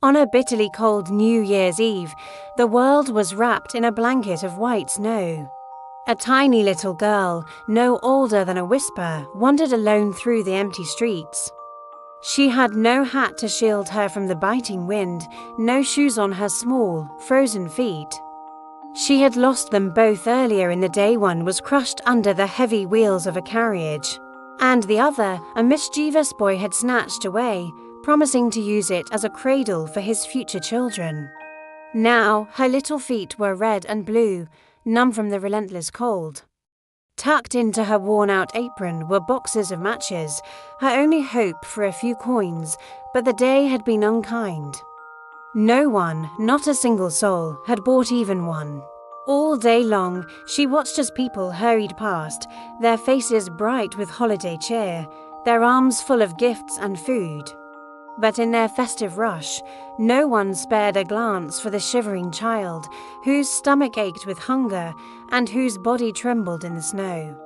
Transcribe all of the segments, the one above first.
On a bitterly cold New Year's Eve, the world was wrapped in a blanket of white snow. A tiny little girl, no older than a whisper, wandered alone through the empty streets. She had no hat to shield her from the biting wind, no shoes on her small, frozen feet. She had lost them both earlier in the day. One was crushed under the heavy wheels of a carriage, and the other, a mischievous boy, had snatched away, promising to use it as a cradle for his future children. Now her little feet were red and blue, numb from the relentless cold. Tucked into her worn-out apron were boxes of matches, her only hope for a few coins, but the day had been unkind. No one, not a single soul, had bought even one. All day long, she watched as people hurried past, their faces bright with holiday cheer, their arms full of gifts and food. But in their festive rush, no one spared a glance for the shivering child, whose stomach ached with hunger and whose body trembled in the snow.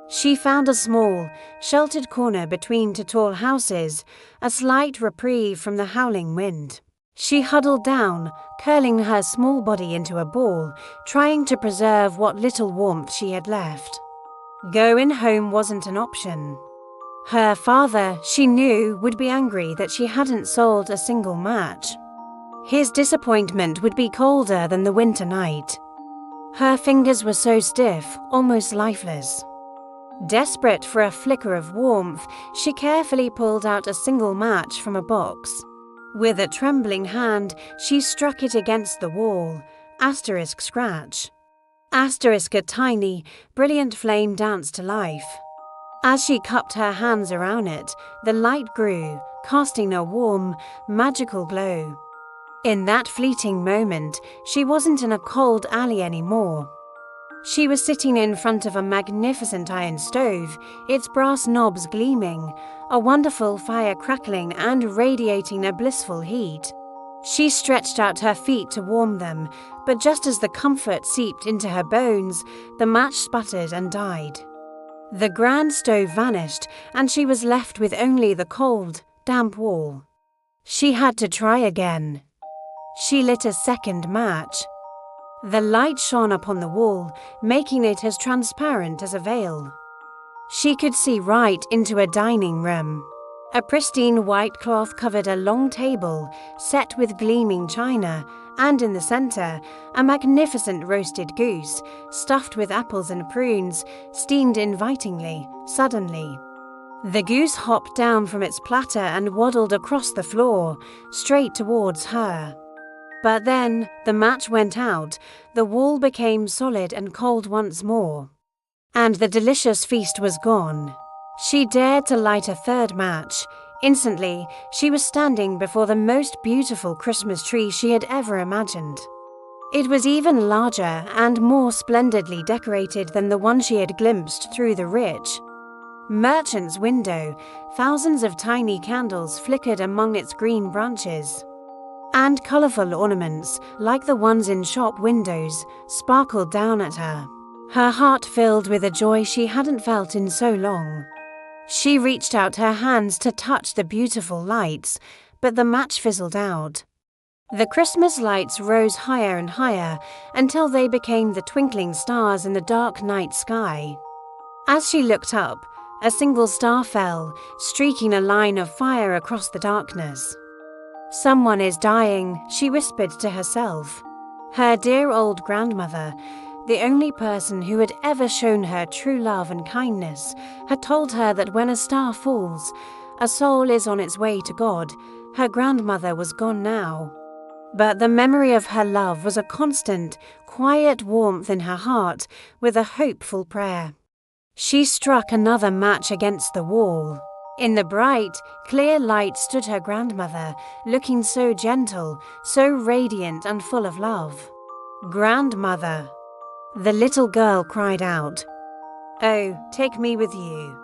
She found a small, sheltered corner between two tall houses, a slight reprieve from the howling wind. She huddled down, curling her small body into a ball, trying to preserve what little warmth she had left. Going home wasn't an option. Her father, she knew, would be angry that she hadn't sold a single match. His disappointment would be colder than the winter night. Her fingers were so stiff, almost lifeless. Desperate for a flicker of warmth, she carefully pulled out a single match from a box. With a trembling hand, she struck it against the wall, asterisk scratch. Asterisk, a tiny, brilliant flame danced to life. As she cupped her hands around it, the light grew, casting a warm, magical glow. In that fleeting moment, she wasn't in a cold alley anymore. She was sitting in front of a magnificent iron stove, its brass knobs gleaming, a wonderful fire crackling and radiating a blissful heat. She stretched out her feet to warm them, but just as the comfort seeped into her bones, the match sputtered and died. The grand stove vanished, and she was left with only the cold, damp wall. She had to try again. She lit a second match. The light shone upon the wall, making it as transparent as a veil. She could see right into a dining room. A pristine white cloth covered a long table, set with gleaming china, and in the center, a magnificent roasted goose, stuffed with apples and prunes, steamed invitingly, suddenly. The goose hopped down from its platter and waddled across the floor, straight towards her. But then, the match went out, the wall became solid and cold once more. And the delicious feast was gone. She dared to light a third match. Instantly, she was standing before the most beautiful Christmas tree she had ever imagined. It was even larger and more splendidly decorated than the one she had glimpsed through the rich merchant's window. Thousands of tiny candles flickered among its green branches, and colorful ornaments, like the ones in shop windows, sparkled down at her. Her heart filled with a joy she hadn't felt in so long. She reached out her hands to touch the beautiful lights, but the match fizzled out. The Christmas lights rose higher and higher until they became the twinkling stars in the dark night sky. As she looked up, a single star fell, streaking a line of fire across the darkness. "Someone is dying," she whispered to herself. Her dear old grandmother, the only person who had ever shown her true love and kindness, had told her that when a star falls, a soul is on its way to God. Her grandmother was gone now. But the memory of her love was a constant, quiet warmth in her heart, with a hopeful prayer. She struck another match against the wall. In the bright, clear light stood her grandmother, looking so gentle, so radiant and full of love. "Grandmother!" The little girl cried out. "Oh, take me with you.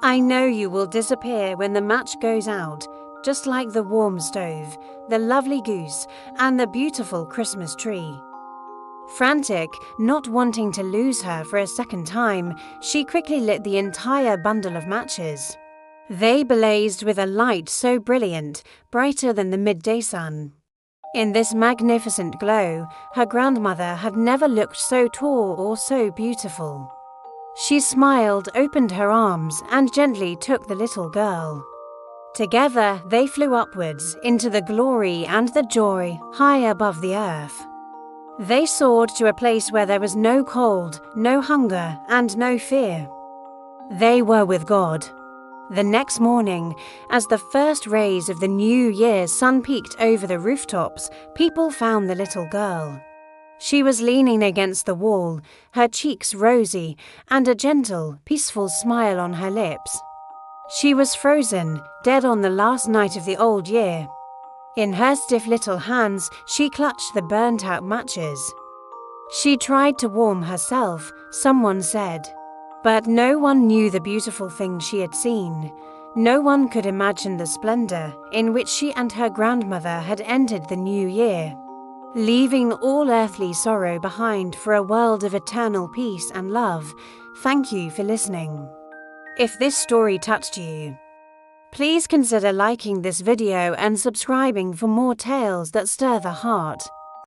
I know you will disappear when the match goes out, just like the warm stove, the lovely goose, and the beautiful Christmas tree." Frantic, not wanting to lose her for a second time, she quickly lit the entire bundle of matches. They blazed with a light so brilliant, brighter than the midday sun. In this magnificent glow, her grandmother had never looked so tall or so beautiful. She smiled, opened her arms, and gently took the little girl. Together they flew upwards into the glory and the joy high above the earth. They soared to a place where there was no cold, no hunger, and no fear. They were with God. The next morning, as the first rays of the new year's sun peeked over the rooftops, people found the little girl. She was leaning against the wall, her cheeks rosy, and a gentle, peaceful smile on her lips. She was frozen, dead on the last night of the old year. In her stiff little hands, she clutched the burnt-out matches. She tried to warm herself, someone said. But no one knew the beautiful thing she had seen. No one could imagine the splendor in which she and her grandmother had entered the new year, leaving all earthly sorrow behind for a world of eternal peace and love. Thank you for listening. If this story touched you, please consider liking this video and subscribing for more tales that stir the heart.